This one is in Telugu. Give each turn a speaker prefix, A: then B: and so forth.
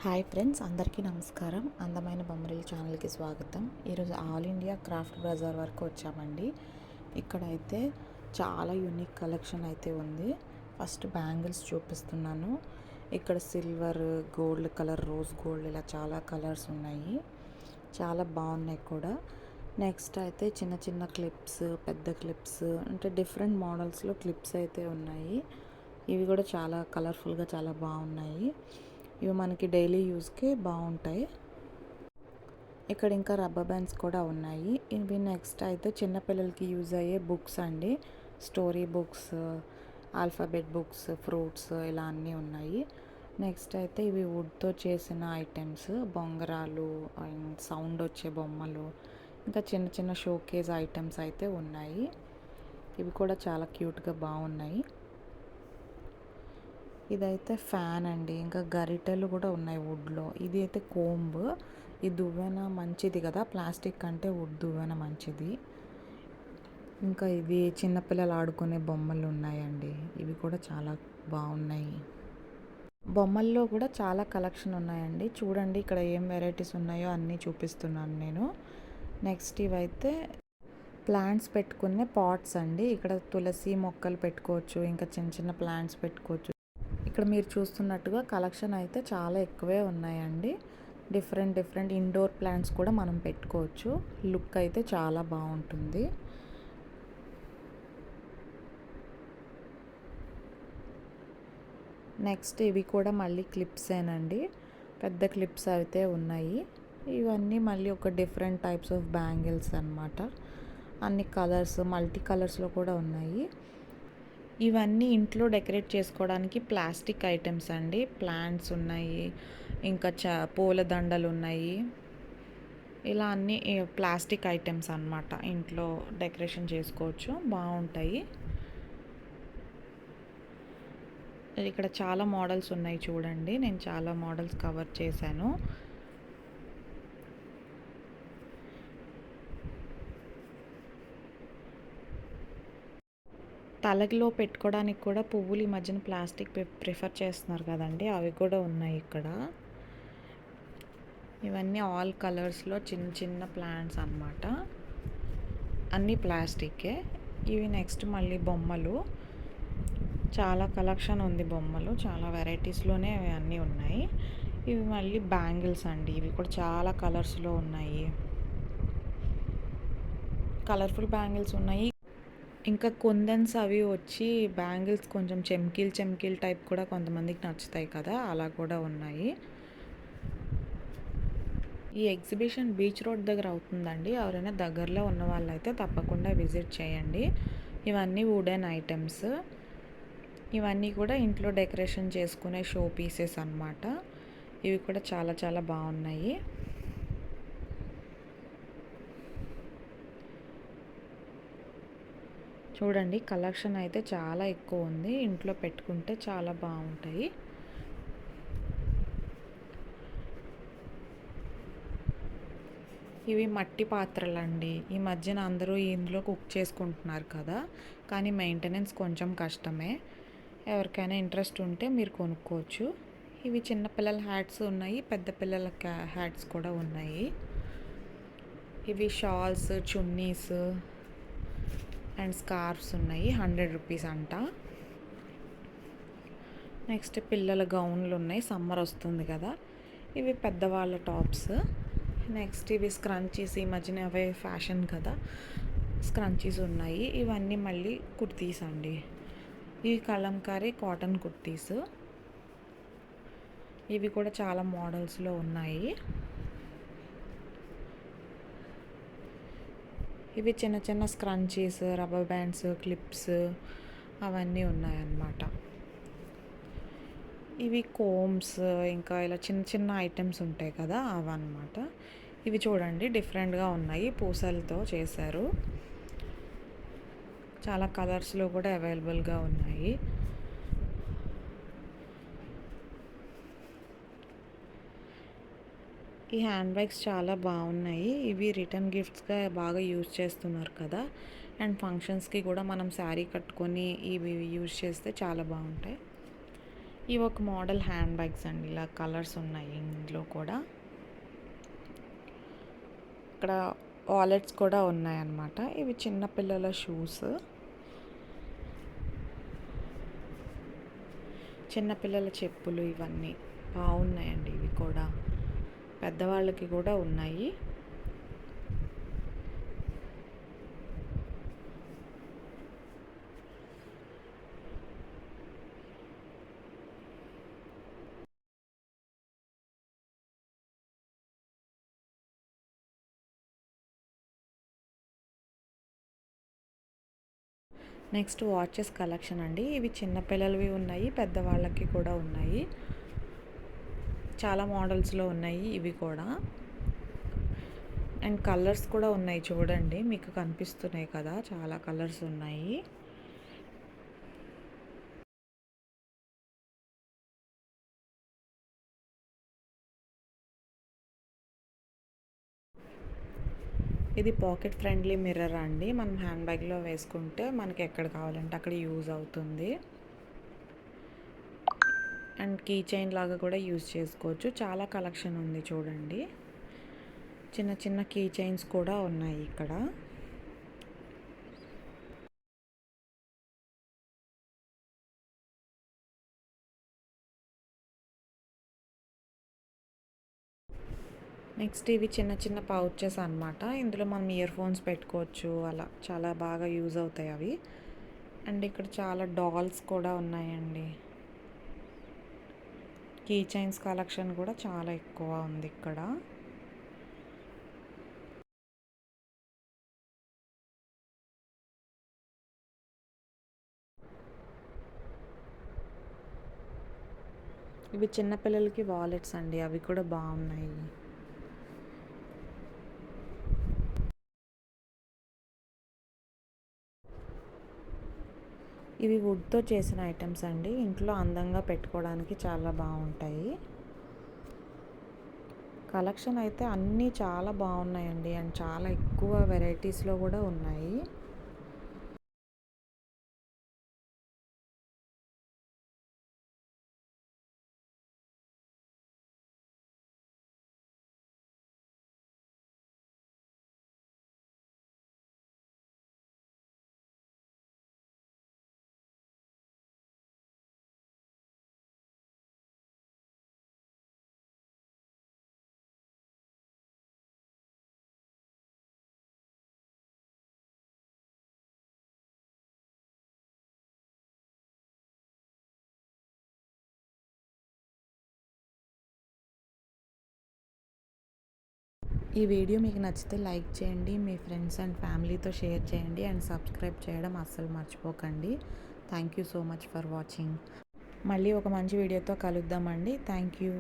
A: హాయ్ ఫ్రెండ్స్, అందరికీ నమస్కారం. అందమైన బొమ్మరిల్లు ఛానల్కి స్వాగతం. ఈరోజు ఆల్ ఇండియా క్రాఫ్ట్ బజార్ వరకు వచ్చామండి. ఇక్కడైతే చాలా యూనిక్ కలెక్షన్ అయితే ఉంది. ఫస్ట్ బ్యాంగిల్స్ చూపిస్తున్నాను. ఇక్కడ silver, gold colour, rose gold ఇలా చాలా కలర్స్ ఉన్నాయి. చాలా బాగున్నాయి కూడా. నెక్స్ట్ అయితే చిన్న చిన్న క్లిప్స్, పెద్ద క్లిప్స్, అంటే డిఫరెంట్ మోడల్స్లో క్లిప్స్ అయితే ఉన్నాయి. ఇవి కూడా చాలా కలర్ఫుల్గా చాలా బాగున్నాయి. ఇవి మనకి డైలీ యూస్కి బాగుంటాయి. ఇక్కడ ఇంకా రబ్బర్ బ్యాండ్స్ కూడా ఉన్నాయి. ఇవి నెక్స్ట్ అయితే చిన్నపిల్లలకి యూజ్ అయ్యే బుక్స్ అండి. Story books, alphabet books, fruits ఇలా అన్నీ ఉన్నాయి. నెక్స్ట్ అయితే ఇవి వుడ్తో చేసిన ఐటమ్స్, బొంగరాలు, సౌండ్ వచ్చే బొమ్మలు, ఇంకా చిన్న చిన్న షోకేజ్ ఐటమ్స్ అయితే ఉన్నాయి. ఇవి కూడా చాలా క్యూట్గా బాగున్నాయి. ఇదైతే ఫ్యాన్ అండి. ఇంకా గరిటెలు కూడా ఉన్నాయి వుడ్లో. ఇది అయితే కోంబ్. ఈ దువ్వెన మంచిది కదా, ప్లాస్టిక్ కంటే వుడ్ దువ్వెన మంచిది. ఇంకా ఇది చిన్నపిల్లలు ఆడుకునే బొమ్మలు ఉన్నాయండి. ఇవి కూడా చాలా బాగున్నాయి. బొమ్మల్లో కూడా చాలా కలెక్షన్ ఉన్నాయండి. చూడండి ఇక్కడ ఏం వెరైటీస్ ఉన్నాయో అన్నీ చూపిస్తున్నాను నేను. నెక్స్ట్ ఇవైతే ప్లాంట్స్ పెట్టుకునే పాట్స్ అండి. ఇక్కడ తులసి మొక్కలు పెట్టుకోవచ్చు, ఇంకా చిన్న చిన్న ప్లాంట్స్ పెట్టుకోవచ్చు. ఇక్కడ మీరు చూస్తున్నట్టుగా కలెక్షన్ అయితే చాలా ఎక్కువే ఉన్నాయండి. డిఫరెంట్ ఇండోర్ ప్లాంట్స్ కూడా మనం పెట్టుకోవచ్చు. లుక్ అయితే చాలా బాగుంటుంది. నెక్స్ట్ ఇవి కూడా మళ్ళీ క్లిప్సేనండి. పెద్ద క్లిప్స్ అయితే ఉన్నాయి. ఇవన్నీ మళ్ళీ ఒక డిఫరెంట్ టైప్స్ ఆఫ్ బ్యాంగిల్స్ అన్నమాట. అన్ని కలర్స్, మల్టీ కలర్స్లో కూడా ఉన్నాయి. ఇవన్నీ ఇంట్లో డెకరేట్ చేసుకోవడానికి ప్లాస్టిక్ ఐటమ్స్ అండి. ప్లాంట్స్ ఉన్నాయి, ఇంకా పూలదండలు ఉన్నాయి. ఇలా అన్ని ప్లాస్టిక్ ఐటమ్స్ అన్నమాట. ఇంట్లో డెకరేషన్ చేసుకోవచ్చు, బాగుంటాయి. ఇక్కడ చాలా మోడల్స్ ఉన్నాయి చూడండి. నేను చాలా మోడల్స్ కవర్ చేశాను. తలకిలో పెట్టుకోవడానికి కూడా పువ్వులు ఈ మధ్యన ప్లాస్టిక్ ప్రిఫర్ చేస్తున్నారు కదండి, అవి కూడా ఉన్నాయి ఇక్కడ. ఇవన్నీ ఆల్ కలర్స్లో చిన్న చిన్న ప్లాంట్స్ అన్నమాట. అన్నీ ప్లాస్టికే. ఇవి నెక్స్ట్ మళ్ళీ బొమ్మలు. చాలా కలెక్షన్ ఉంది బొమ్మలు, చాలా వెరైటీస్లోనే అన్నీ ఉన్నాయి. ఇవి మళ్ళీ బ్యాంగిల్స్ అండి. ఇవి కూడా చాలా కలర్స్లో ఉన్నాయి. కలర్ఫుల్ బ్యాంగిల్స్ ఉన్నాయి. ఇంకా కుందన్స్ అవి వచ్చి బ్యాంగిల్స్ కొంచెం చెమ్కీల్ టైప్ కూడా కొంతమందికి నచ్చుతాయి కదా, అలా కూడా ఉన్నాయి. ఈ ఎగ్జిబిషన్ బీచ్ రోడ్ దగ్గర అవుతుందండి. ఎవరైనా దగ్గరలో ఉన్న వాళ్ళైతే తప్పకుండా విజిట్ చేయండి. ఇవన్నీ వుడెన్ ఐటమ్స్. ఇవన్నీ కూడా ఇంట్లో డెకరేషన్ చేసుకునే షో పీసెస్ అన్నమాట. ఇవి కూడా చాలా చాలా బాగున్నాయి. చూడండి కలెక్షన్ అయితే చాలా ఎక్కువ ఉంది. ఇంట్లో పెట్టుకుంటే చాలా బాగుంటాయి. ఇవి మట్టి పాత్రలండి. ఈ మధ్యన అందరూ ఇందులో కుక్ చేసుకుంటున్నారు కదా, కానీ మెయింటెనెన్స్ కొంచెం కష్టమే. ఎవరికైనా ఇంట్రెస్ట్ ఉంటే మీరు కొనుక్కోవచ్చు. ఇవి చిన్నపిల్లల హ్యాట్స్ ఉన్నాయి, పెద్ద పిల్లల హ్యాట్స్ కూడా ఉన్నాయి. ఇవి షాల్స్, చున్నీస్ అండ్ స్కార్ఫ్స్ ఉన్నాయి. 100 రూపీస్ అంట. నెక్స్ట్ పిల్లల గౌన్లు ఉన్నాయి, సమ్మర్ వస్తుంది కదా. ఇవి పెద్దవాళ్ళ టాప్స్. నెక్స్ట్ ఇవి స్క్రంచీస్. ఈ మధ్యన అవే ఫ్యాషన్ కదా, స్క్రంచీస్ ఉన్నాయి. ఇవన్నీ మళ్ళీ కుర్తీస్ అండి. ఇవి కలంకారీ కాటన్ కుర్తీస్. ఇవి కూడా చాలా మోడల్స్లో ఉన్నాయి. ఇవి చిన్న చిన్న స్క్రంచీస్, రబ్బర్ బ్యాండ్స్, క్లిప్స్ అవన్నీ ఉన్నాయన్నమాట. ఇవి కోమ్స్, ఇంకా ఇలా చిన్న చిన్న ఐటమ్స్ ఉంటాయి కదా అవన్నమాట. ఇవి చూడండి డిఫరెంట్గా ఉన్నాయి, పూసలతో చేశారు. చాలా కలర్స్లో కూడా అవైలబుల్గా ఉన్నాయి. ఈ హ్యాండ్ బ్యాగ్స్ చాలా బాగున్నాయి. ఇవి రిటర్న్ గిఫ్ట్స్గా బాగా యూజ్ చేస్తున్నారు కదా, అండ్ ఫంక్షన్స్కి కూడా మనం శారీ కట్టుకొని ఇవి యూజ్ చేస్తే చాలా బాగుంటాయి. ఇవి ఒక మోడల్ హ్యాండ్ బ్యాగ్స్ అండి. ఇలా కలర్స్ ఉన్నాయి ఇందులో కూడా. ఇక్కడ వాలెట్స్ కూడా ఉన్నాయన్నమాట. ఇవి చిన్నపిల్లల షూస్. చిన్నపిల్లల చెప్పులు ఇవన్నీ బాగున్నాయండి. ఇవి కూడా పెద్దవాళ్ళకి కూడా ఉన్నాయి. నెక్స్ట్ వాచెస్ కలెక్షన్ అండి. ఇవి చిన్నపిల్లలవి ఉన్నాయి, పెద్దవాళ్ళకి కూడా ఉన్నాయి. చాలా మోడల్స్లో ఉన్నాయి ఇవి కూడా. అండ్ కలర్స్ కూడా ఉన్నాయి చూడండి, మీకు కనిపిస్తున్నాయి కదా, చాలా కలర్స్ ఉన్నాయి. ఇది పాకెట్ ఫ్రెండ్లీ మిర్రర్ అండి. మనం హ్యాండ్ బ్యాగ్లో వేసుకుంటే మనకి ఎక్కడ కావాలంటే అక్కడ యూజ్ అవుతుంది. అండ్ కీ చైన్ లాగా కూడా యూజ్ చేసుకోవచ్చు. చాలా కలెక్షన్ ఉంది చూడండి. చిన్న చిన్న కీ చైన్స్ కూడా ఉన్నాయి ఇక్కడ. నెక్స్ట్ ఇవి చిన్న చిన్న పౌచెస్ అన్నమాట. ఇందులో మనం ఇయర్ ఫోన్స్ పెట్టుకోవచ్చు. అలా చాలా బాగా యూజ్ అవుతాయి అవి. అండ్ ఇక్కడ చాలా డాల్స్ కూడా ఉన్నాయండి. కీ చైన్స్ కలెక్షన్ కూడా చాలా ఎక్కువ ఉంది ఇక్కడ. ఇవి చిన్నపిల్లలకి వాలెట్స్ అండి. అవి కూడా బాగున్నాయి. ఇవి వుడ్తో చేసిన ఐటమ్స్ అండి. ఇంట్లో అందంగా పెట్టుకోవడానికి చాలా బాగుంటాయి. కలెక్షన్ అయితే అన్నీ చాలా బాగున్నాయండి. అండ్ చాలా ఎక్కువ వెరైటీస్లో కూడా ఉన్నాయి. ఈ వీడియో మీకు నచ్చితే లైక్ చేయండి, మీ ఫ్రెండ్స్ అండ్ ఫ్యామిలీతో షేర్ చేయండి, అండ్ సబ్స్క్రైబ్ చేయడం అస్సలు మర్చిపోకండి. Thank you so much for watching. మళ్ళీ ఒక మంచి వీడియోతో కలుద్దామండి. Thank you.